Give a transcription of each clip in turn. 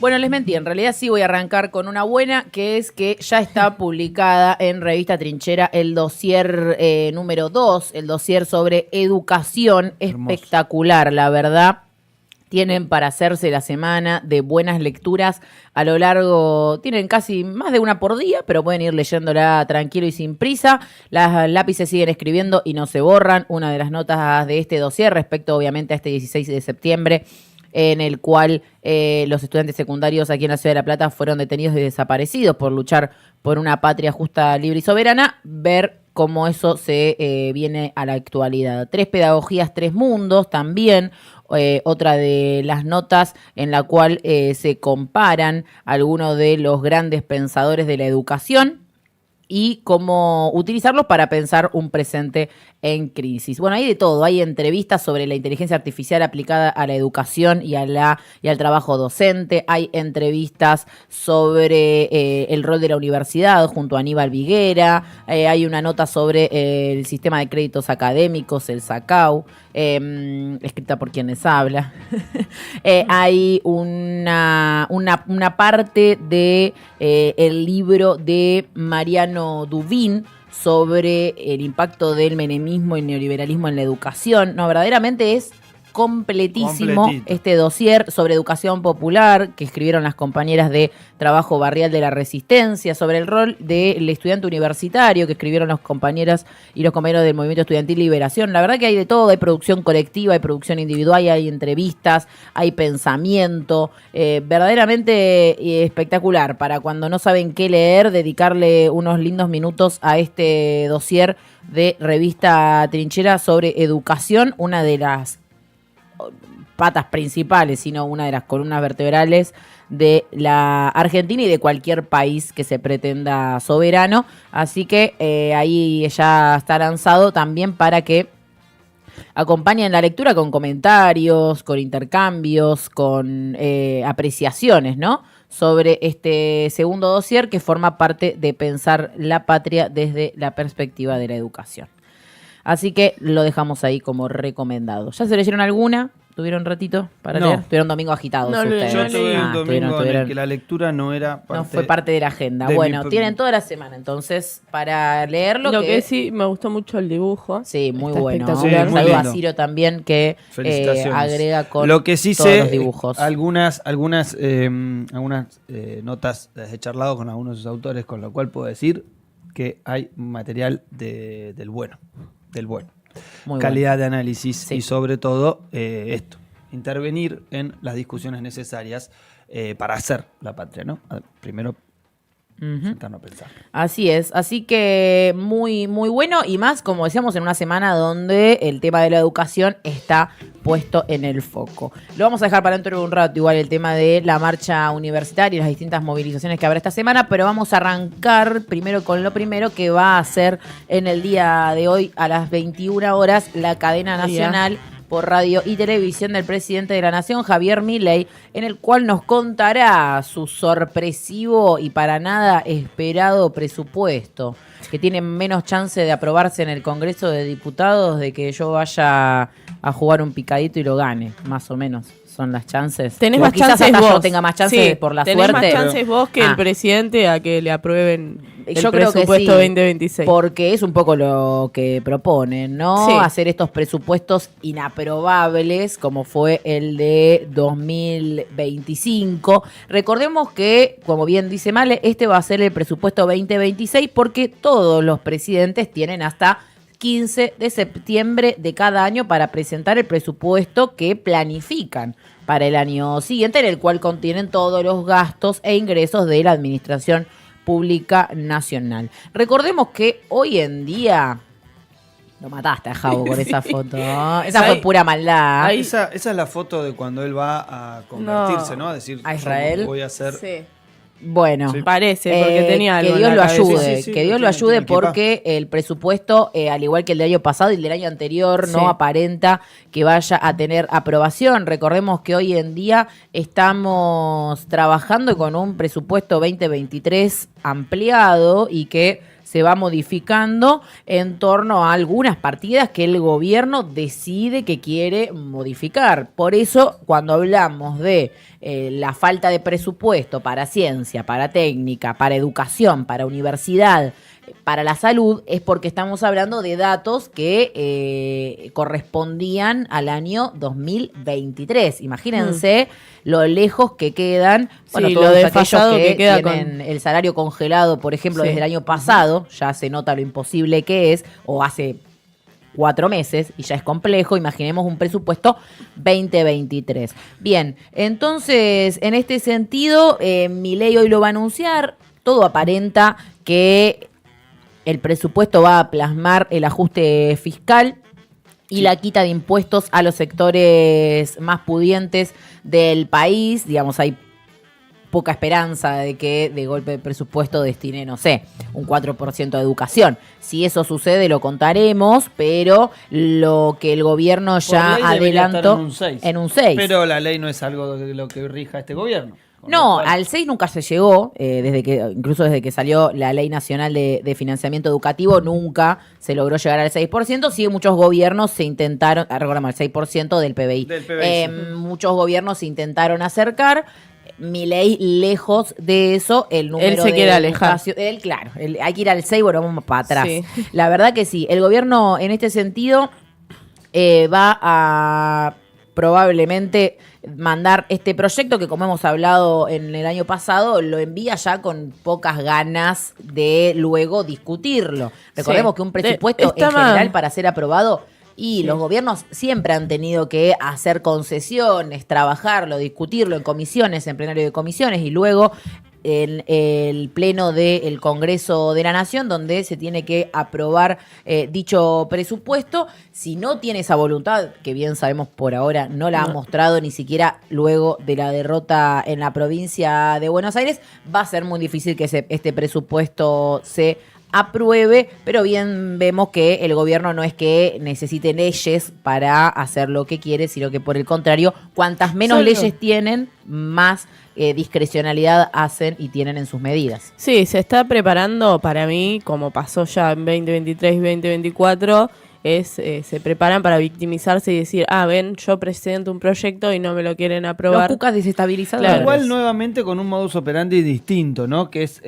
Bueno, les mentí, en realidad sí voy a arrancar con una buena, que es que ya está publicada en Revista Trinchera el dossier número 2, el dossier sobre educación. Hermoso. Espectacular, la verdad. Tienen para hacerse la semana de buenas lecturas a lo largo, tienen casi más de una por día, pero pueden ir leyéndola tranquilo y sin prisa. Las lápices siguen escribiendo y no se borran. Una de las notas de este dossier respecto obviamente a este 16 de septiembre, en el cual los estudiantes secundarios aquí en la Ciudad de La Plata fueron detenidos y desaparecidos por luchar por una patria justa, libre y soberana, ver cómo eso se viene a la actualidad. 3 pedagogías, 3 mundos también. Otra de las notas en la cual se comparan algunos de los grandes pensadores de la educación y cómo utilizarlos para pensar un presente en crisis. Bueno, hay de todo. Hay entrevistas sobre la inteligencia artificial aplicada a la educación y al trabajo docente. Hay entrevistas sobre el rol de la universidad junto a Aníbal Viguera. Hay una nota sobre el sistema de créditos académicos, el SACAU, escrita por quien les habla. Hay una parte de el libro de Mariano Dubín sobre el impacto del menemismo y neoliberalismo en la educación. No, verdaderamente es completísimo este dossier sobre educación popular que escribieron las compañeras de Trabajo Barrial de la Resistencia, sobre el rol del estudiante universitario que escribieron las compañeras y los compañeros del Movimiento Estudiantil Liberación. La verdad que hay de todo, hay producción colectiva, hay producción individual, hay entrevistas, hay pensamiento, verdaderamente espectacular para cuando no saben qué leer, dedicarle unos lindos minutos a este dossier de Revista Trinchera sobre educación, una de las patas principales, sino una de las columnas vertebrales de la Argentina y de cualquier país que se pretenda soberano. Así que ahí ya está lanzado también para que acompañen la lectura con comentarios, con intercambios, con apreciaciones, ¿no?, sobre este segundo dossier que forma parte de pensar la patria desde la perspectiva de la educación. Así que lo dejamos ahí como recomendado. ¿Ya se leyeron alguna? ¿Tuvieron un ratito para leer? Tuvieron domingo agitados ustedes. Yo tuve un domingo en el que la lectura no era parte, no fue parte de la agenda. Bueno, tienen toda la semana entonces para leerlo. Lo que sí, me gustó mucho el dibujo. Sí, muy está bueno. espectacular. Un saludo a Ciro también que agrega con lo que sí todos sé, los dibujos. Algunas notas he charlado con algunos de sus autores, con lo cual puedo decir que hay material del bueno. Muy calidad de análisis y sobre todo esto, intervenir en las discusiones necesarias para hacer la patria, ¿no? Primero sentarnos a pensar. Así es, así que muy, muy bueno y más, como decíamos, en una semana donde el tema de la educación está puesto en el foco. Lo vamos a dejar para dentro de un rato, igual el tema de la marcha universitaria y las distintas movilizaciones que habrá esta semana, pero vamos a arrancar primero con lo primero que va a ser en el día de hoy a las 21 horas la cadena nacional por radio y televisión del presidente de la Nación, Javier Milei, en el cual nos contará su sorpresivo y para nada esperado presupuesto, que tiene menos chance de aprobarse en el Congreso de Diputados de que yo vaya a jugar un picadito y lo gane, más o menos. Son las chances. Tenés o más quizás chances hasta vos. yo tenga más chances por la suerte. Tenés más chances vos que el presidente a que le aprueben el yo creo presupuesto que sí, 2026. Porque es un poco lo que proponen, ¿no? Sí. Hacer estos presupuestos inaprobables, como fue el de 2025. Recordemos que, como bien dice Male, este va a ser el presupuesto 2026 porque todos los presidentes tienen hasta 15 de septiembre de cada año para presentar el presupuesto que planifican para el año siguiente, en el cual contienen todos los gastos e ingresos de la Administración Pública Nacional. Recordemos que hoy en día... Lo mataste a Javo con esa foto, ¿no? Esa fue pura maldad. Esa es la foto de cuando él va a convertirse, ¿no? A decir, a Israel. Voy a hacer... Sí. Bueno, parece, porque tenía algo que Dios en lo la cabeza. ayude, que Dios lo ayude porque el presupuesto, al igual que el del año pasado y el del año anterior, no aparenta que vaya a tener aprobación. Recordemos que hoy en día estamos trabajando con un presupuesto 2023 ampliado y que se va modificando en torno a algunas partidas que el gobierno decide que quiere modificar. Por eso, cuando hablamos de la falta de presupuesto para ciencia, para técnica, para educación, para universidad, para la salud, es porque estamos hablando de datos que correspondían al año 2023. Imagínense lo lejos que quedan, bueno, Sí, todos lo aquellos desfasado que que queda tienen el salario congelado, por ejemplo, Sí. desde el año pasado, ya se nota lo imposible que es, o hace 4 meses y ya es complejo. Imaginemos un presupuesto 2023. Bien, entonces, en este sentido, Milei hoy lo va a anunciar. Todo aparenta que el presupuesto va a plasmar el ajuste fiscal y la quita de impuestos a los sectores más pudientes del país. Digamos, hay poca esperanza de que de golpe de presupuesto destine, no sé, un 4% de educación. Si eso sucede, lo contaremos, pero lo que el gobierno ya Por ley debería adelantó estar en un 6. Pero la ley no es algo de lo que rija este gobierno. No, al 6 nunca se llegó, incluso desde que salió la Ley Nacional de Financiamiento Educativo, nunca se logró llegar al 6%. Sí, muchos gobiernos se intentaron, recordamos, el 6% del PBI. Del PBI, Muchos gobiernos se intentaron acercar. Milei, lejos de eso, el número Él se de quiere alejar. Hay que ir al 6, bueno, vamos para atrás. Sí. La verdad que sí, el gobierno en este sentido va a probablemente mandar este proyecto que, como hemos hablado en el año pasado, lo envía ya con pocas ganas de luego discutirlo. Recordemos Sí. que un presupuesto Está en general mal. para ser aprobado, y Sí. los gobiernos siempre han tenido que hacer concesiones, trabajarlo, discutirlo en comisiones, en plenario de comisiones, y luego en el pleno del Congreso de la Nación, donde se tiene que aprobar dicho presupuesto. Si no tiene esa voluntad, que bien sabemos por ahora no la ha mostrado ni siquiera luego de la derrota en la provincia de Buenos Aires, va a ser muy difícil que este presupuesto se apruebe, pero bien vemos que el gobierno no es que necesite leyes para hacer lo que quiere, sino que por el contrario, cuantas menos Solo. leyes tienen, más discrecionalidad hacen y tienen en sus medidas. Sí, se está preparando para mí, como pasó ya en 2023 y 2024, se preparan para victimizarse y decir, ven, yo presento un proyecto y no me lo quieren Los aprobar. cucas desestabilizadores. Claro. Igual nuevamente con un modus operandi distinto, ¿no? Que es,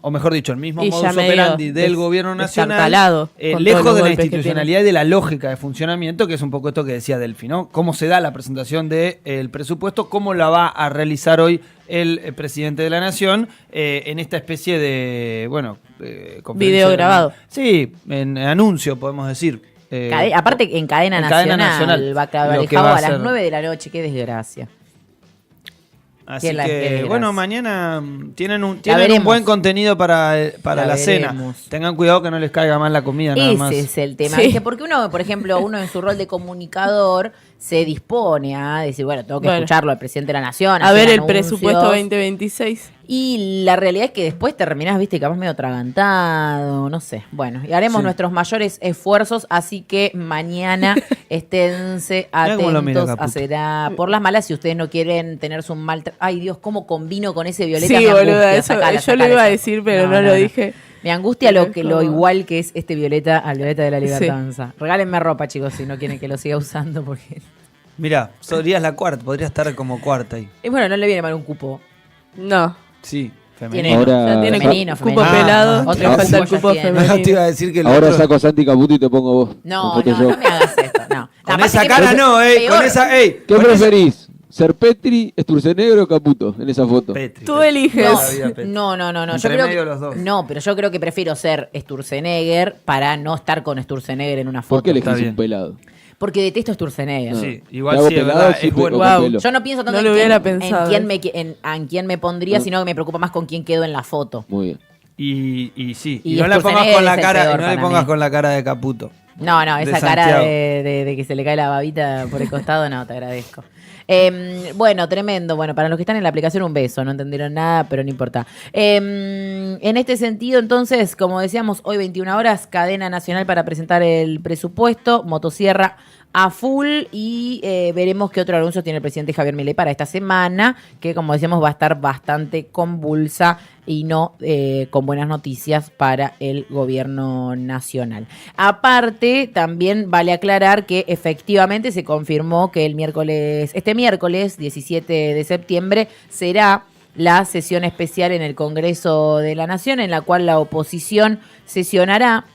o mejor dicho, el mismo Y ya modus medio operandi del gobierno nacional, destartalado, con todos lejos los de la golpes que institucionalidad y de la lógica de funcionamiento, que es un poco esto que decía Delphi, ¿no? Cómo se da la presentación del presupuesto, cómo la va a realizar hoy el presidente de la Nación en esta especie de, conferencia Video grabado. Sí, en anuncio, podemos decir. Aparte, en cadena nacional, va a quedar lo que alejado va a a las hacer. 9 de la noche. Qué desgracia. Así Qué que, desgracia. bueno, mañana tienen un veremos. buen contenido para La la cena. veremos. Tengan cuidado que no les caiga mal la comida, nada más. Ese es el tema, Sí. ¿viste? Porque uno, por ejemplo, en su rol de comunicador se dispone a decir, bueno, tengo que escucharlo al presidente de la Nación. A hacer ver el anuncios. presupuesto 2026. Y la realidad es que después terminás, viste, capaz medio atragantado, no sé. Bueno, y haremos Sí. nuestros mayores esfuerzos, así que mañana esténse Mirá cómo lo mira, atentos a Caputo. Será por las malas si ustedes no quieren tenerse un mal... Ay, Dios, cómo combino con ese violeta. Sí, me boluda, angustia. eso, Sacala, yo lo sacala iba a eso. decir, pero no lo dije. Me angustia Pero lo es como- igual que es este violeta al violeta de la Sí. libertanza. Regálenme ropa, chicos, si no quieren que lo siga usando, porque... Mirá, serías la cuarta, podría estar como cuarta ahí. Y bueno, no le viene mal un cupo. No. Sí, Tiene, femenino. Ahora- Ya tiene femenino, cupo femenino. pelado. Ah, le otro falta el cupo ya cupo tiene. femenino. Te iba a decir que el Ahora otro- saco a Santi Caputo y te pongo vos. No, con no, Photoshop. no me hagas esto. No. Con Aparte esa que cara peor- no, peor. con esa, ¿Qué con esa- preferís? ¿Ser Petri, Sturzenegro o Caputo en esa foto? Petri, Tú Petri. eliges. Toda la vida Petri. No. Yo Entre creo medio que, los dos. No, pero yo creo que prefiero ser Sturzenegger para no estar con Sturzenegger en una foto. ¿Por qué Está elegís bien. un pelado? Porque detesto Sturzenegger. Sí, ¿Te igual hago sí, es pelado verdad, o es bueno. con Wow. pelo? Yo no pienso tanto No lo en, hubiera quién, pensado, en quién me pondría, sino que me preocupa más con quién quedo en la foto. Muy bien. Y sí, Y y no le pongas Sturzenegger con la es el cara, peor y no le para pongas mí. con la cara de Caputo. No, De esa cara Santiago. de que se le cae la babita por el costado, no, te agradezco. Bueno, tremendo. Bueno, para los que están en la aplicación, un beso. No entendieron nada, pero no importa. En este sentido, entonces, como decíamos, hoy 21 horas, cadena nacional para presentar el presupuesto. Motosierra a full y veremos qué otro anuncio tiene el presidente Javier Milei para esta semana, que como decíamos va a estar bastante convulsa y no con buenas noticias para el gobierno nacional. Aparte, también vale aclarar que efectivamente se confirmó que este miércoles 17 de septiembre será la sesión especial en el Congreso de la Nación, en la cual la oposición sesionará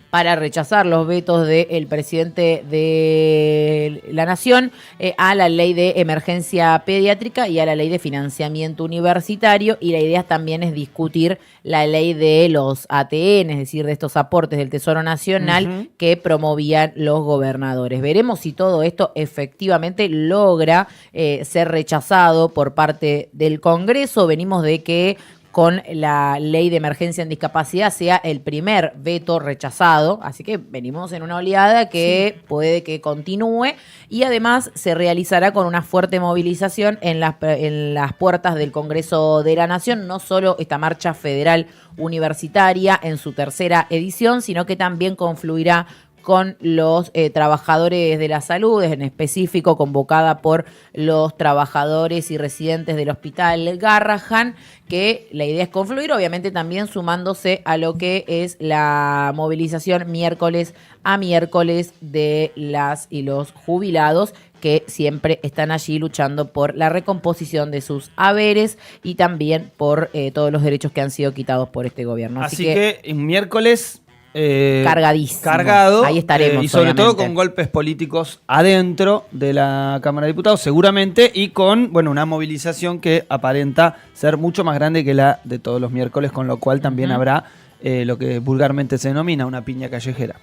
para rechazar los vetos del presidente de la Nación a la ley de emergencia pediátrica y a la ley de financiamiento universitario. Y la idea también es discutir la ley de los ATN, es decir, de estos aportes del Tesoro Nacional que promovían los gobernadores. Veremos si todo esto efectivamente logra ser rechazado por parte del Congreso. Venimos de que con la ley de emergencia en discapacidad sea el primer veto rechazado, así que venimos en una oleada que puede que continúe y además se realizará con una fuerte movilización en las puertas del Congreso de la Nación, no solo esta marcha federal universitaria en su tercera edición, sino que también confluirá con los trabajadores de la salud, en específico convocada por los trabajadores y residentes del Hospital Garrahan, que la idea es confluir, obviamente también sumándose a lo que es la movilización miércoles a miércoles de las y los jubilados, que siempre están allí luchando por la recomposición de sus haberes y también por todos los derechos que han sido quitados por este gobierno. Así que miércoles cargadísimo. Cargado. Ahí estaremos. Y sobre obviamente, todo con golpes políticos adentro de la Cámara de Diputados, seguramente, y con una movilización que aparenta ser mucho más grande que la de todos los miércoles, con lo cual también habrá lo que vulgarmente se denomina una piña callejera.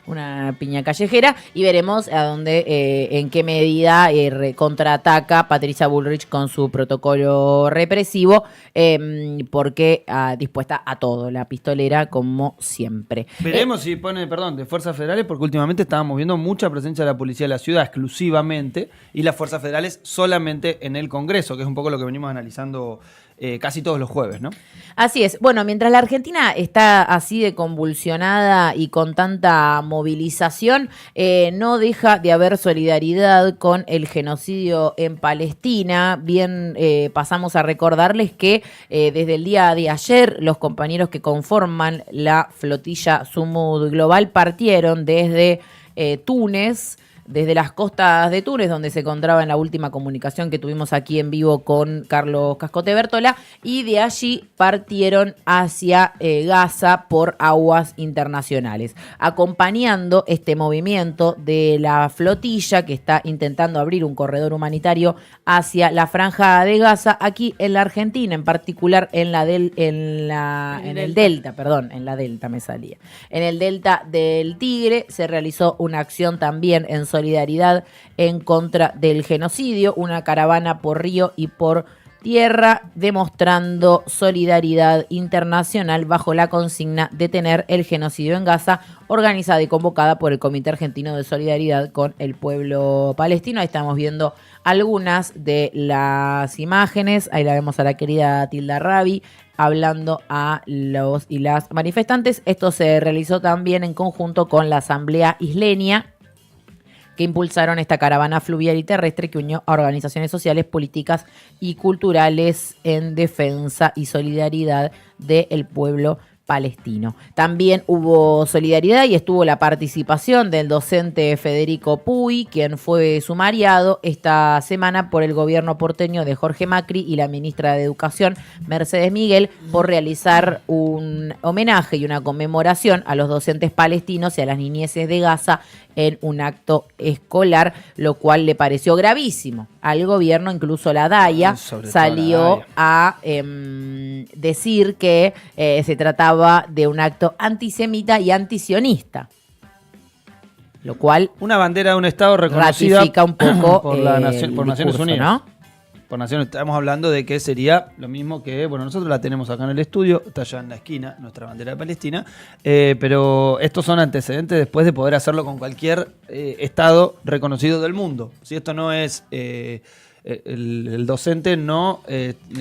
Una piña callejera y veremos a dónde, en qué medida contraataca Patricia Bullrich con su protocolo represivo, porque dispuesta a todo, la pistolera como siempre. Veremos si pone, de fuerzas federales, porque últimamente estábamos viendo mucha presencia de la policía de la ciudad exclusivamente y las fuerzas federales solamente en el Congreso, que es un poco lo que venimos analizando casi todos los jueves, ¿no? Así es. Bueno, mientras la Argentina está así de convulsionada y con tanta movilización, no deja de haber solidaridad con el genocidio en Palestina. Bien, pasamos a recordarles que desde el día de ayer los compañeros que conforman la flotilla Sumud Global partieron desde Túnez, desde las costas de Túnez, donde se encontraba en la última comunicación que tuvimos aquí en vivo con Carlos Cascote Bertola, y de allí partieron hacia Gaza por aguas internacionales, acompañando este movimiento de la flotilla que está intentando abrir un corredor humanitario hacia la franja de Gaza, aquí en la Argentina, en particular en el delta del Tigre. Se realizó una acción también en solidaridad en contra del genocidio, una caravana por río y por tierra demostrando solidaridad internacional bajo la consigna Detener el genocidio en Gaza, organizada y convocada por el Comité Argentino de Solidaridad con el Pueblo Palestino. Ahí estamos viendo algunas de las imágenes. Ahí la vemos a la querida Tilda Rabi hablando a los y las manifestantes. Esto se realizó también en conjunto con la Asamblea Isleña, que impulsaron esta caravana fluvial y terrestre que unió a organizaciones sociales, políticas y culturales en defensa y solidaridad del pueblo palestino. También hubo solidaridad y estuvo la participación del docente Federico Puy, quien fue sumariado esta semana por el gobierno porteño de Jorge Macri y la ministra de Educación, Mercedes Miguel, por realizar un homenaje y una conmemoración a los docentes palestinos y a las niñeces de Gaza en un acto escolar, lo cual le pareció gravísimo al gobierno. Incluso la DAIA salió a decir que se trataba de un acto antisemita y antisionista, lo cual una bandera de un Estado reconocida ratifica un poco por Naciones Unidas, ¿no? Estamos hablando de que sería lo mismo que, nosotros la tenemos acá en el estudio, está allá en la esquina, nuestra bandera de Palestina, pero estos son antecedentes después de poder hacerlo con cualquier Estado reconocido del mundo. Si esto no es, el docente no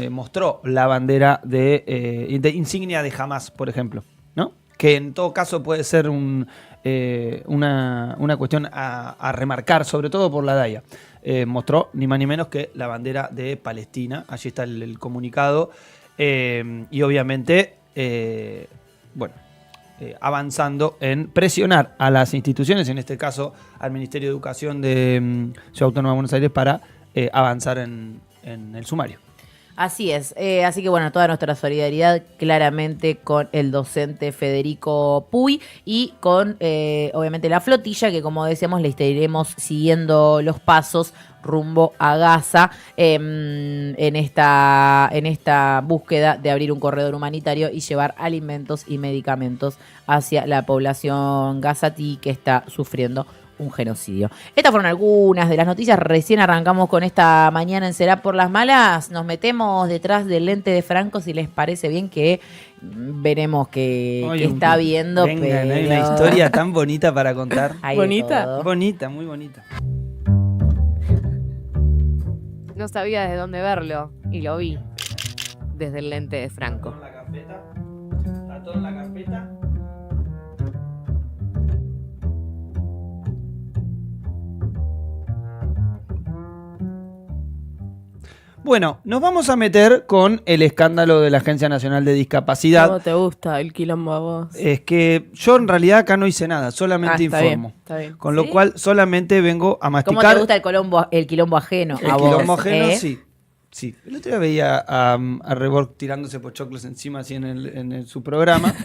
mostró la bandera de insignia de Hamás, por ejemplo, ¿no? Que en todo caso puede ser un una cuestión a remarcar, sobre todo por la DAIA. Mostró ni más ni menos que la bandera de Palestina. Allí está el comunicado. Y obviamente, avanzando en presionar a las instituciones, en este caso al Ministerio de Educación de Ciudad Autónoma de Buenos Aires, para avanzar en el sumario. Así es, así que bueno, toda nuestra solidaridad claramente con el docente Federico Puy y con obviamente la flotilla, que como decíamos le estaremos siguiendo los pasos rumbo a Gaza en esta búsqueda de abrir un corredor humanitario y llevar alimentos y medicamentos hacia la población gazatí que está sufriendo un genocidio. Estas fueron algunas de las noticias. Recién arrancamos con esta mañana en Será por las Malas. Nos metemos detrás del lente de Franco, si les parece bien, que veremos que está viendo. Venga, no hay una historia tan bonita para contar. ¿Bonita? Bonita, muy bonita. No sabía desde dónde verlo y lo vi desde el lente de Franco. Está todo en la carpeta. Bueno, nos vamos a meter con el escándalo de la Agencia Nacional de Discapacidad. ¿Cómo te gusta el quilombo a vos? Es que yo en realidad acá no hice nada, solamente informo. Está bien. Con lo cual solamente vengo a masticar. ¿Cómo te gusta el quilombo ajeno? El quilombo ajeno, sí. El otro día veía a Rebord tirándose pochoclos encima así en su programa.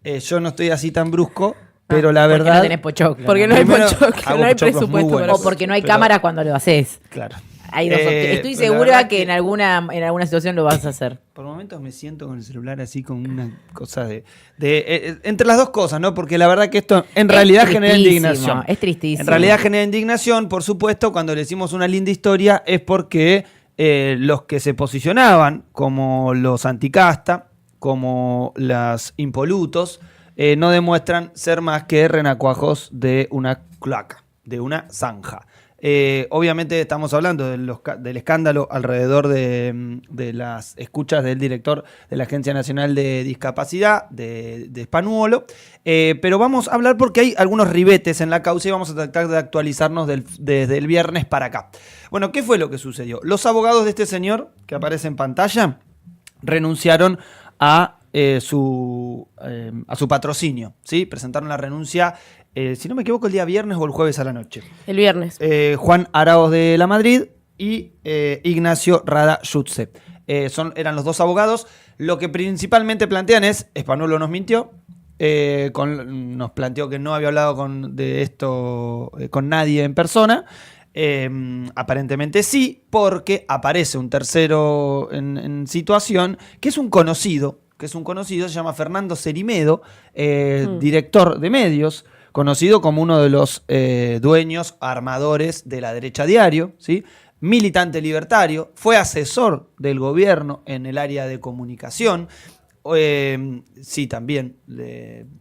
Yo no estoy así tan brusco, pero la verdad... Porque no tenés pochoclo. Porque no hay Primero, pochoclo, hago no hay pochoclos muy presupuesto. buenos. O porque no hay Pero- cámara cuando lo haces. Claro. Hay dos opciones. Estoy pero la segura verdad que en alguna situación lo vas a hacer. Por momentos me siento con el celular así con una cosa de entre las dos cosas, ¿no? Porque la verdad que esto en realidad genera tristísimo, indignación. es tristísimo. En realidad genera indignación, por supuesto, cuando le decimos una linda historia es porque los que se posicionaban como los anticasta, como las impolutos, no demuestran ser más que renacuajos de una cloaca, de una zanja. Obviamente estamos hablando del escándalo alrededor de las escuchas del director de la Agencia Nacional de Discapacidad, de Spanuolo, pero vamos a hablar porque hay algunos ribetes en la causa y vamos a tratar de actualizarnos desde el viernes para acá. Bueno, ¿qué fue lo que sucedió? Los abogados de este señor, que aparece en pantalla, renunciaron a su patrocinio, ¿sí? Presentaron la renuncia, si no me equivoco, el día viernes o el jueves a la noche. El viernes. Juan Araos de la Madrid y Ignacio Rada Schutze. Eran los dos abogados. Lo que principalmente plantean es, Spanuolo nos mintió, nos planteó que no había hablado de esto con nadie en persona. Aparentemente sí, porque aparece un tercero en situación, que es un conocido, se llama Fernando Cerimedo, director de medios, conocido como uno de los dueños, armadores de La Derecha Diario, ¿sí? Militante libertario, fue asesor del gobierno en el área de comunicación. Sí, también,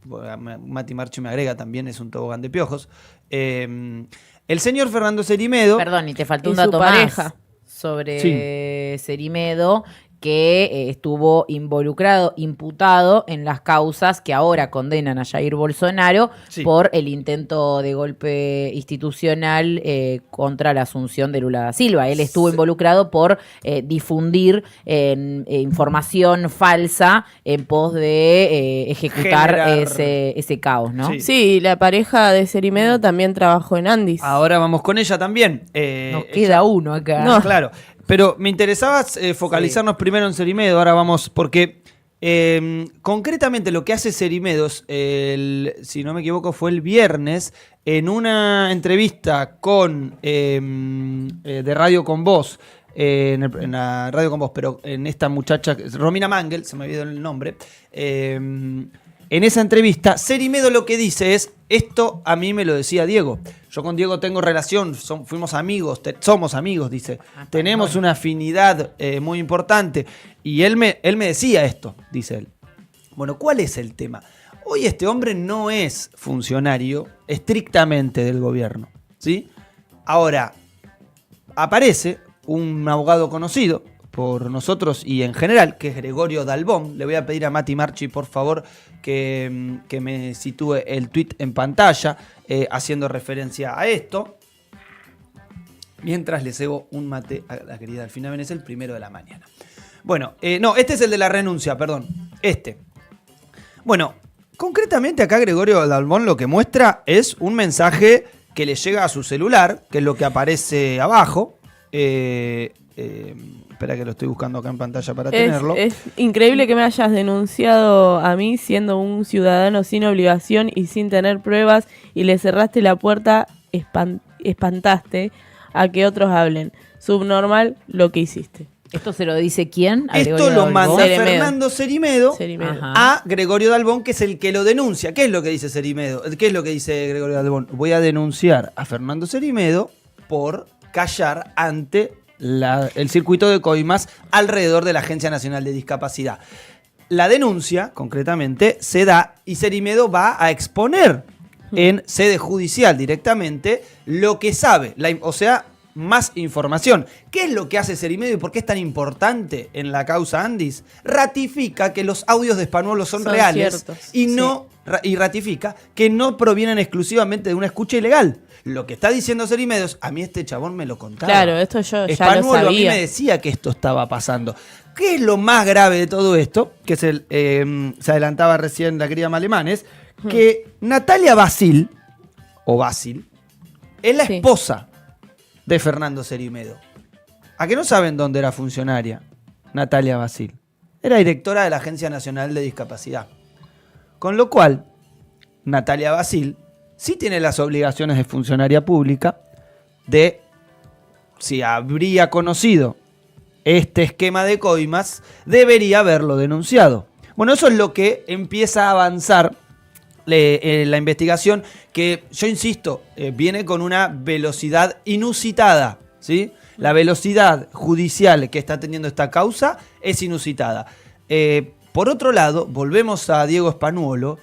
Mati Marchi me agrega, también es un tobogán de piojos. El señor Fernando Cerimedo... Perdón, y te faltó Y un su dato pareja. más sobre Cerimedo, que estuvo involucrado, imputado en las causas que ahora condenan a Jair Bolsonaro por el intento de golpe institucional contra la asunción de Lula da Silva. Él estuvo involucrado por difundir información falsa en pos de ejecutar ese caos, ¿no? Sí, la pareja de Cerimedo también trabajó en Andis. Ahora vamos con ella también. Nos queda uno acá. No, claro. Pero me interesaba focalizarnos primero en Cerimedo. Ahora vamos, porque concretamente lo que hace Cerimedo, si no me equivoco, fue el viernes, en una entrevista de Radio Con Voz, en la Radio Con Voz, pero en esta muchacha, Romina Mangel, se me olvidó el nombre, en esa entrevista, Cerimedo lo que dice es, esto a mí me lo decía Diego. Yo con Diego tengo relación, fuimos amigos, somos amigos, dice. Tenemos una afinidad muy importante. Y él me decía esto, dice él. Bueno, ¿cuál es el tema? Hoy este hombre no es funcionario estrictamente del gobierno, ¿sí? Ahora, aparece un abogado conocido, por nosotros y en general, que es Gregorio Dalbón. Le voy a pedir a Mati Marchi, por favor, que me sitúe el tweet en pantalla, haciendo referencia a esto. Mientras le cebo un mate a la querida Delfina Benez, el 1 de la mañana. Bueno, no, este es el de la renuncia, perdón. Bueno, concretamente acá Gregorio Dalbón lo que muestra es un mensaje que le llega a su celular, que es lo que aparece abajo. Espera que lo estoy buscando acá en pantalla para tenerlo. Es increíble que me hayas denunciado a mí siendo un ciudadano sin obligación y sin tener pruebas y le cerraste la puerta, espantaste a que otros hablen. Subnormal lo que hiciste. ¿Esto se lo dice quién? Esto lo manda Fernando Cerimedo Ajá. a Gregorio Dalbón, que es el que lo denuncia. ¿Qué es lo que dice Cerimedo? ¿Qué es lo que dice Gregorio Dalbón? Voy a denunciar a Fernando Cerimedo por callar ante el circuito de coimas alrededor de la Agencia Nacional de Discapacidad. La denuncia, concretamente, se da y Cerimedo va a exponer en sede judicial directamente lo que sabe, o sea, más información. ¿Qué es lo que hace Cerimedo y por qué es tan importante en la causa Andis? Ratifica que los audios de Spanuolo son reales ciertos, y ratifica que no provienen exclusivamente de una escucha ilegal. Lo que está diciendo Cerimedo es, a mí este chabón me lo contaba. Claro, esto yo ya Spanuolo lo sabía. a mí me decía que esto estaba pasando. ¿Qué es lo más grave de todo esto? Que se adelantaba recién la querida Malemanes, que Natalia Basil, es la esposa de Fernando Cerimedo. ¿A qué no saben dónde era funcionaria Natalia Basil? Era directora de la Agencia Nacional de Discapacidad. Con lo cual, Natalia Basil sí tiene las obligaciones de funcionaria pública de, si habría conocido este esquema de coimas, debería haberlo denunciado. Bueno, eso es lo que empieza a avanzar la investigación, que yo insisto, viene con una velocidad inusitada, ¿sí? La velocidad judicial que está teniendo esta causa es inusitada. Por otro lado, volvemos a Diego Spanuolo.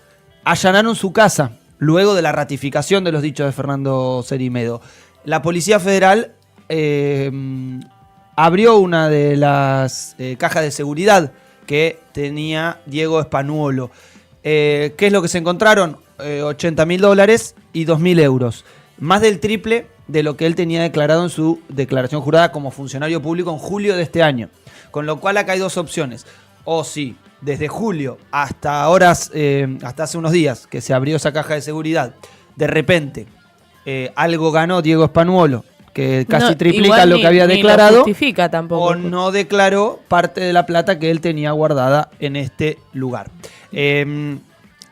Allanaron su casa luego de la ratificación de los dichos de Fernando Cerimedo. La Policía Federal abrió una de las cajas de seguridad que tenía Diego Spanuolo. ¿Qué es lo que se encontraron? $80.000 y 2.000 euros. Más del triple de lo que él tenía declarado en su declaración jurada como funcionario público en julio de este año. Con lo cual acá hay dos opciones. O si desde julio hasta hasta hace unos días que se abrió esa caja de seguridad, de repente algo ganó Diego Spanuolo, que casi triplica lo que había declarado, lo justifica tampoco. o no declaró parte de la plata que él tenía guardada en este lugar.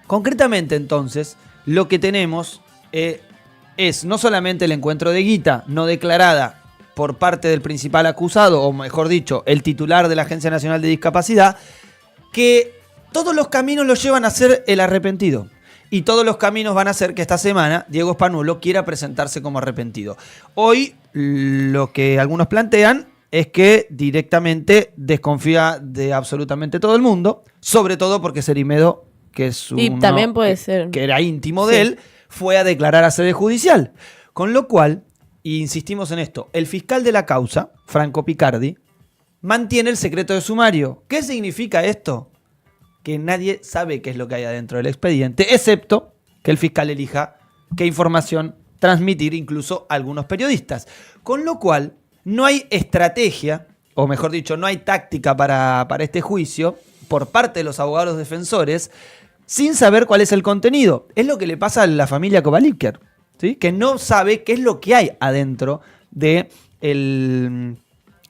Concretamente, entonces, lo que tenemos es no solamente el encuentro de guita no declarada por parte del principal acusado, o mejor dicho, el titular de la Agencia Nacional de Discapacidad, que todos los caminos lo llevan a ser el arrepentido. Y todos los caminos van a hacer que esta semana Diego Spanuolo quiera presentarse como arrepentido. Hoy lo que algunos plantean es que directamente desconfía de absolutamente todo el mundo, sobre todo porque Cerimedo, que es también puede ser que era íntimo de él, fue a declarar a sede judicial. Con lo cual, y insistimos en esto, el fiscal de la causa, Franco Picardi, mantiene el secreto de sumario. ¿Qué significa esto? Que nadie sabe qué es lo que hay adentro del expediente, excepto que el fiscal elija qué información transmitir, incluso a algunos periodistas. Con lo cual, no hay estrategia, o mejor dicho, no hay táctica para este juicio por parte de los abogados defensores sin saber cuál es el contenido. Es lo que le pasa a la familia Kovalikar, ¿sí? Que no sabe qué es lo que hay adentro de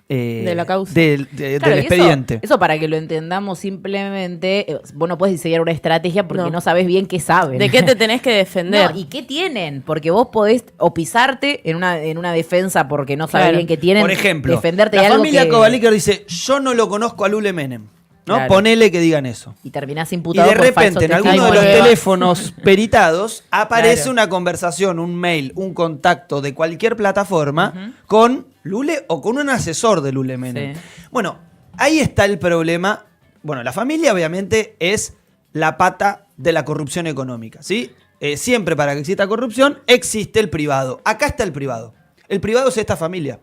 la causa. del expediente. Eso para que lo entendamos simplemente, vos no podés diseñar una estrategia porque no sabés bien qué saben. ¿De qué te tenés que defender? No, ¿y qué tienen? Porque vos podés o pisarte en una defensa porque no sabés bien qué tienen. Por ejemplo, defenderte la de algo familia que... Kovalikar dice, yo no lo conozco a Lule Menem. ¿No? Claro. Ponele que digan eso. Y terminás Y imputado de por falso repente en testimonio. alguno de los teléfonos peritados aparece Claro. una conversación, un mail, un contacto de cualquier plataforma con Lule o con un asesor de Lule Menem. Sí. Bueno, ahí está el problema. Bueno, la familia obviamente es la pata de la corrupción económica, ¿sí? Siempre para que exista corrupción existe el privado. Acá está el privado. El privado es esta familia.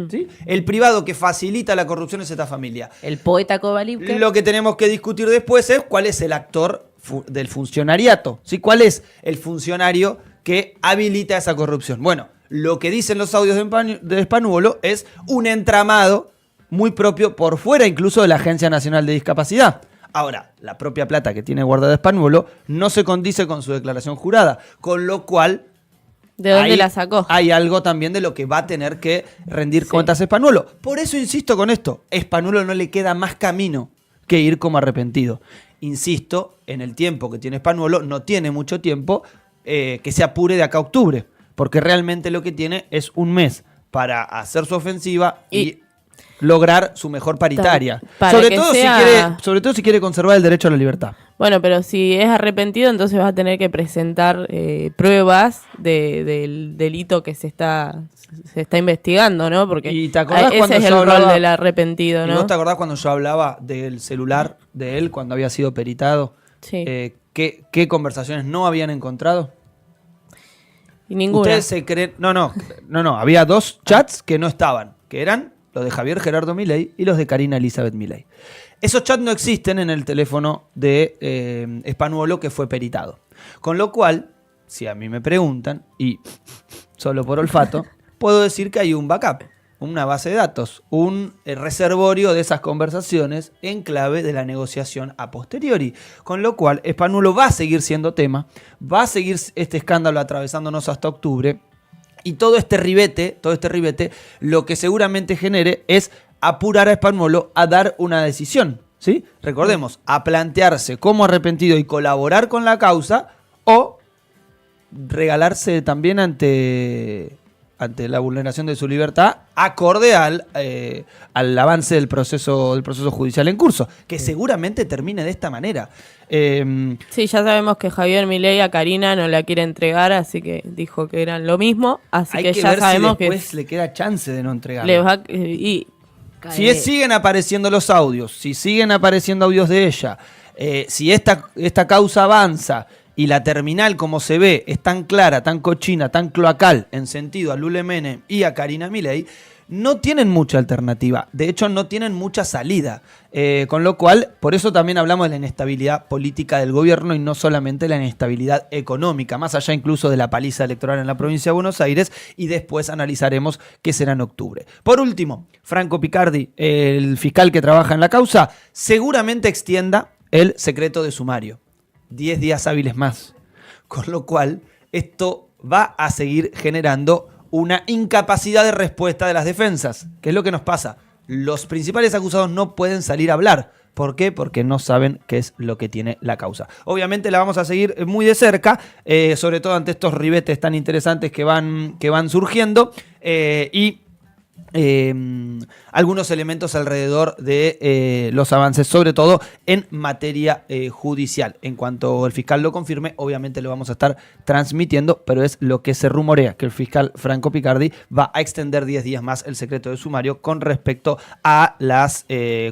¿Sí? El privado que facilita la corrupción es esta familia. El poeta Kovalevker. Lo que tenemos que discutir después es cuál es el actor del funcionariato. ¿Sí? ¿Cuál es el funcionario que habilita esa corrupción? Bueno, lo que dicen los audios de Spanuolo es un entramado muy propio por fuera incluso de la Agencia Nacional de Discapacidad. Ahora, la propia plata que tiene guardada Spanuolo no se condice con su declaración jurada, con lo cual... ¿De dónde la sacó? Hay algo también de lo que va a tener que rendir cuentas Spanuolo. Por eso insisto con esto. Spanuolo no le queda más camino que ir como arrepentido. Insisto, en el tiempo que tiene Spanuolo, no tiene mucho tiempo que se apure de acá a octubre. Porque realmente lo que tiene es un mes para hacer su ofensiva y lograr su mejor paritaria. Sobre todo si quiere conservar el derecho a la libertad. Bueno, pero si es arrepentido, entonces va a tener que presentar pruebas del delito que se está investigando, ¿no? Porque ese es el rol del arrepentido, ¿no? ¿Y vos te acordás cuando yo hablaba del celular de él, cuando había sido peritado? Sí. ¿Qué conversaciones no habían encontrado? Y ninguna. Ustedes se creen... No. Había 2 chats que no estaban, que eran los de Javier Gerardo Milei y los de Karina Elizabeth Milei. Esos chats no existen en el teléfono de Spanuolo que fue peritado. Con lo cual, si a mí me preguntan, y solo por olfato, puedo decir que hay un backup, una base de datos, un reservorio de esas conversaciones en clave de la negociación a posteriori. Con lo cual, Spanuolo va a seguir siendo tema, va a seguir este escándalo atravesándonos hasta octubre, y todo este ribete, lo que seguramente genere es apurar a Spanuolo a dar una decisión, ¿sí? Recordemos, a plantearse como arrepentido y colaborar con la causa o regalarse también ante la vulneración de su libertad acorde al avance del proceso judicial en curso, que seguramente termine de esta manera. Sí, ya sabemos que Javier Milei a Karina no la quiere entregar, así que dijo que eran lo mismo, así hay que ya ver sabemos si después que le queda chance de no entregarla. Si siguen apareciendo los audios, si siguen apareciendo audios de ella, si esta causa avanza y la terminal, como se ve, es tan clara, tan cochina, tan cloacal en sentido a Lule Menem y a Karina Milei, no tienen mucha alternativa. De hecho, no tienen mucha salida. Con lo cual, por eso también hablamos de la inestabilidad política del gobierno y no solamente la inestabilidad económica, más allá incluso de la paliza electoral en la provincia de Buenos Aires, y después analizaremos qué será en octubre. Por último, Franco Picardi, el fiscal que trabaja en la causa, seguramente extienda el secreto de sumario. 10 días hábiles más. Con lo cual, esto va a seguir generando una incapacidad de respuesta de las defensas. ¿Qué es lo que nos pasa? Los principales acusados no pueden salir a hablar. ¿Por qué? Porque no saben qué es lo que tiene la causa. Obviamente la vamos a seguir muy de cerca, sobre todo ante estos ribetes tan interesantes que van surgiendo, y algunos elementos alrededor de los avances, sobre todo en materia judicial. En cuanto el fiscal lo confirme, obviamente lo vamos a estar transmitiendo, pero es lo que se rumorea, que el fiscal Franco Picardi va a extender 10 días más el secreto de sumario con respecto a las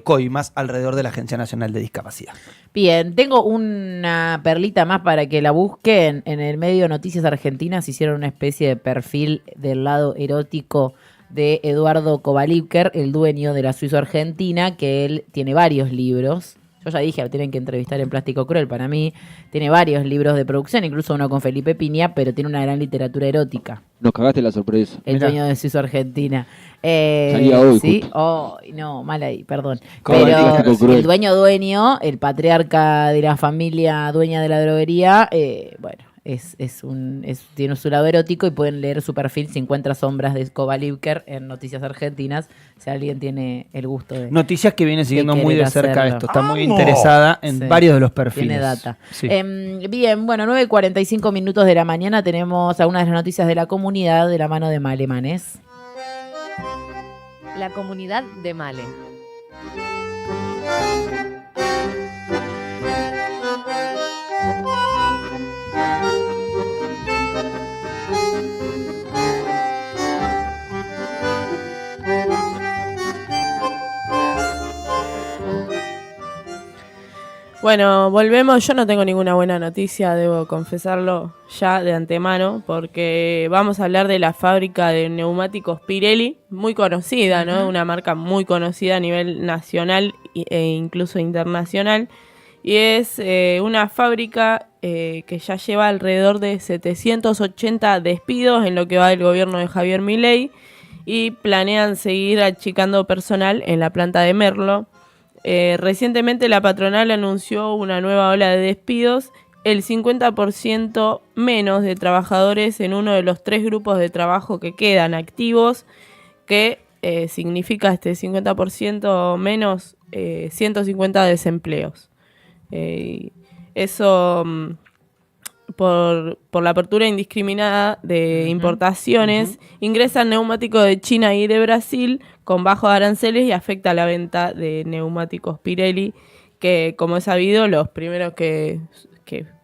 coimas alrededor de la Agencia Nacional de Discapacidad. Bien, tengo una perlita más para que la busquen. En el medio Noticias Argentinas hicieron una especie de perfil del lado erótico de Eduardo Kovalevker, el dueño de la Suizo Argentina, que él tiene varios libros. Yo ya dije, lo tienen que entrevistar en Plástico Cruel, para mí. Tiene varios libros de producción, incluso uno con Felipe Piña, pero tiene una gran literatura erótica. Nos cagaste la sorpresa. El dueño de Suizo Argentina. Salía hoy, ¿sí? justo. Oh, no, mal ahí, perdón. Pero el dueño, el patriarca de la familia dueña de la droguería, bueno, tiene su lado erótico y pueden leer su perfil 50 sombras de Kovalevker en Noticias Argentinas, si alguien tiene el gusto de... Noticias que viene siguiendo muy de cerca hacerlo. esto, está muy interesada en varios de los perfiles. Tiene data. Sí. Bien, bueno, 9:45 minutos de la mañana tenemos algunas de las noticias de la comunidad de la mano de Male Manés. La comunidad de Male. Bueno, volvemos. Yo no tengo ninguna buena noticia, debo confesarlo ya de antemano, porque vamos a hablar de la fábrica de neumáticos Pirelli, muy conocida, ¿no? Una marca muy conocida a nivel nacional e incluso internacional. Y es una fábrica que ya lleva alrededor de 780 despidos en lo que va del gobierno de Javier Milei, y planean seguir achicando personal en la planta de Merlo. Recientemente la patronal anunció una nueva ola de despidos, el 50% menos de trabajadores en uno de los 3 grupos de trabajo que quedan activos, que significa este 50% menos 150 desempleos. Eso por la apertura indiscriminada de importaciones, ingresan neumáticos de China y de Brasil con bajos aranceles y afecta la venta de neumáticos Pirelli, que como es sabido, los primeros que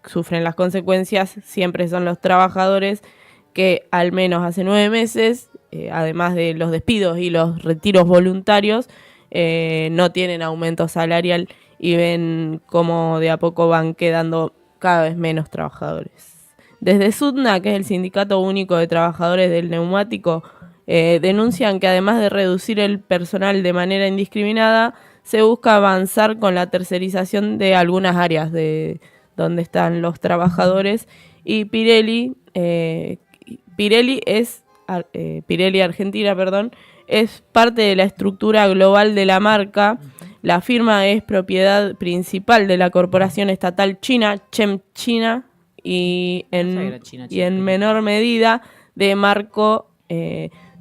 sufren las consecuencias siempre son los trabajadores, que al menos hace 9 meses, además de los despidos y los retiros voluntarios, no tienen aumento salarial y ven cómo de a poco van quedando cada vez menos trabajadores. Desde SUTNA, que es el Sindicato Único de Trabajadores del Neumático, denuncian que además de reducir el personal de manera indiscriminada, se busca avanzar con la tercerización de algunas áreas de donde están los trabajadores, y Pirelli Argentina, es parte de la estructura global de la marca. La firma es propiedad principal de la corporación estatal china, ChemChina, y en menor medida de Marco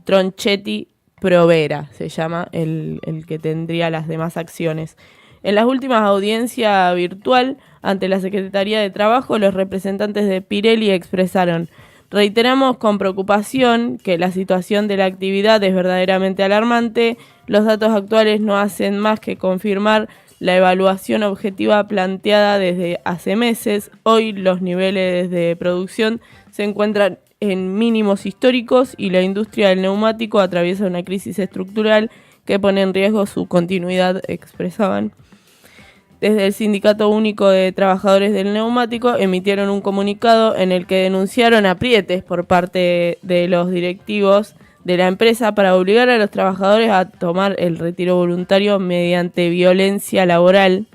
Tronchetti Provera, se llama el que tendría las demás acciones. En las últimas audiencias virtual ante la Secretaría de Trabajo, los representantes de Pirelli expresaron: reiteramos con preocupación que la situación de la actividad es verdaderamente alarmante. Los datos actuales no hacen más que confirmar la evaluación objetiva planteada desde hace meses. Hoy los niveles de producción se encuentran en mínimos históricos y la industria del neumático atraviesa una crisis estructural que pone en riesgo su continuidad, expresaban. Desde el Sindicato Único de Trabajadores del Neumático emitieron un comunicado en el que denunciaron aprietes por parte de los directivos de la empresa para obligar a los trabajadores a tomar el retiro voluntario mediante violencia laboral.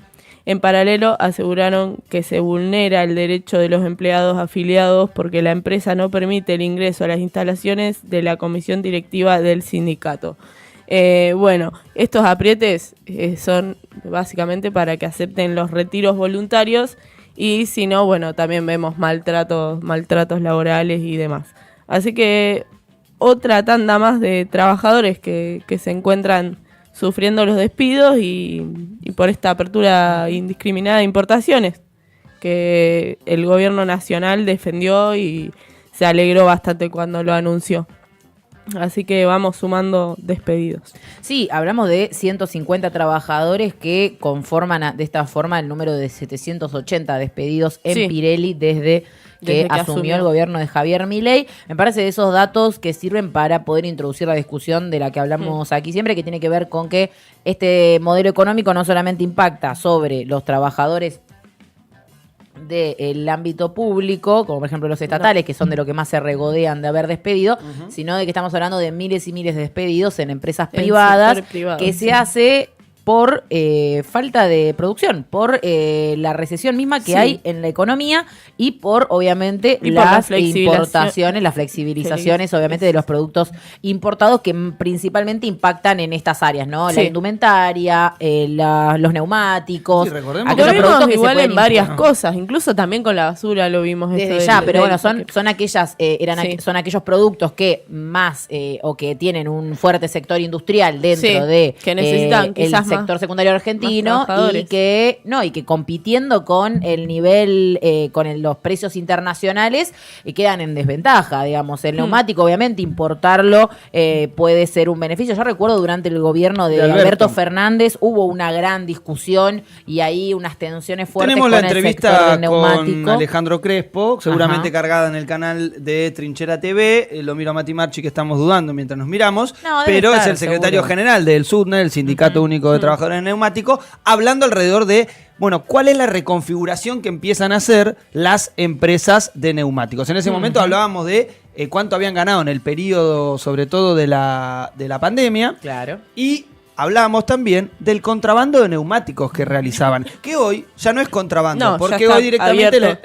En paralelo, aseguraron que se vulnera el derecho de los empleados afiliados porque la empresa no permite el ingreso a las instalaciones de la comisión directiva del sindicato. Bueno, estos aprietes son básicamente para que acepten los retiros voluntarios, y si no, bueno, también vemos maltratos laborales y demás. Así que otra tanda más de trabajadores que se encuentran sufriendo los despidos y por esta apertura indiscriminada de importaciones que el gobierno nacional defendió y se alegró bastante cuando lo anunció. Así que vamos sumando despedidos. Sí, hablamos de 150 trabajadores que conforman de esta forma el número de 780 despedidos en Pirelli desde que asumió el gobierno de Javier Milei. Me parece de esos datos que sirven para poder introducir la discusión de la que hablamos aquí siempre, que tiene que ver con que este modelo económico no solamente impacta sobre los trabajadores del ámbito público, como por ejemplo los estatales, que son de lo que más se regodean de haber despedido, sino de que estamos hablando de miles y miles de despedidos en empresas privadas, que se hace por falta de producción, por la recesión misma que hay en la economía y por, obviamente, las importaciones, las flexibilizaciones, obviamente, de los productos importados que principalmente impactan en estas áreas, ¿no? La indumentaria, los neumáticos. Sí, recordemos que lo vimos igual en varias cosas, incluso también con la basura lo vimos. Desde ya, pero bueno, son aquellos productos que más o que tienen un fuerte sector industrial dentro de que necesitan quizás el sector secundario argentino y que compitiendo con el nivel, con los precios internacionales, quedan en desventaja, digamos. El neumático, obviamente, importarlo puede ser un beneficio. Yo recuerdo durante el gobierno de Alberto Fernández hubo una gran discusión y ahí unas tensiones fuertes. Tenemos con la entrevista el sector del neumático. con Alejandro Crespo, seguramente cargada en el canal de Trinchera TV. Lo miro a Mati Marchi, que estamos dudando mientras nos miramos, pero es el secretario general del SUTNA, el Sindicato Único de de trabajadores en neumáticos, hablando alrededor de, bueno, ¿cuál es la reconfiguración que empiezan a hacer las empresas de neumáticos? En ese momento hablábamos de cuánto habían ganado en el periodo, sobre todo de la pandemia. Claro. Y hablábamos también del contrabando de neumáticos que realizaban, que hoy ya no es contrabando, No, porque ya está hoy directamente abierto.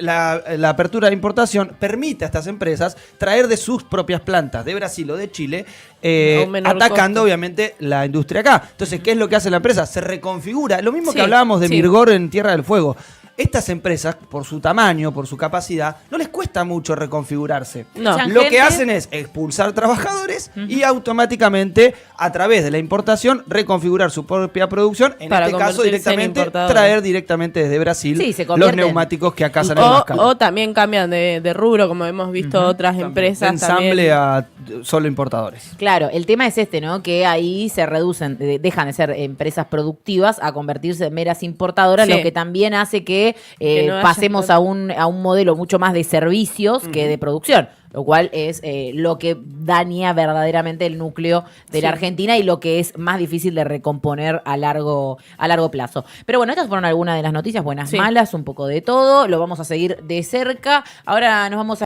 la apertura de importación permite a estas empresas traer de sus propias plantas de Brasil o de Chile, A un menor atacando costo. obviamente la industria acá. Entonces, ¿qué es lo que hace la empresa? Se reconfigura. Lo mismo Sí, que hablábamos de sí. Mirgor en Tierra del Fuego. Estas empresas, por su tamaño, por su capacidad, no les cuesta mucho reconfigurarse. No. Echan Lo que gente. hacen es expulsar trabajadores y automáticamente, a través de la importación, reconfigurar su propia producción. En Para este caso, convertirse en directamente, importadores. traer directamente desde Brasil Sí, se los convierten. neumáticos que acá salen más caros. O también cambian de rubro, como hemos visto otras De empresas. ensamble también. a solo importadores. Claro, el tema es este, ¿no? Que ahí se reducen, dejan de ser empresas productivas a convertirse en meras importadoras, Sí. lo que también hace que, Que no haya pasemos a un modelo mucho más de servicios que de producción, lo cual es lo que daña verdaderamente el núcleo de la Argentina y lo que es más difícil de recomponer a largo plazo. Pero bueno, estas fueron algunas de las noticias, buenas, Sí. malas, un poco de todo, lo vamos a seguir de cerca. Ahora nos vamos a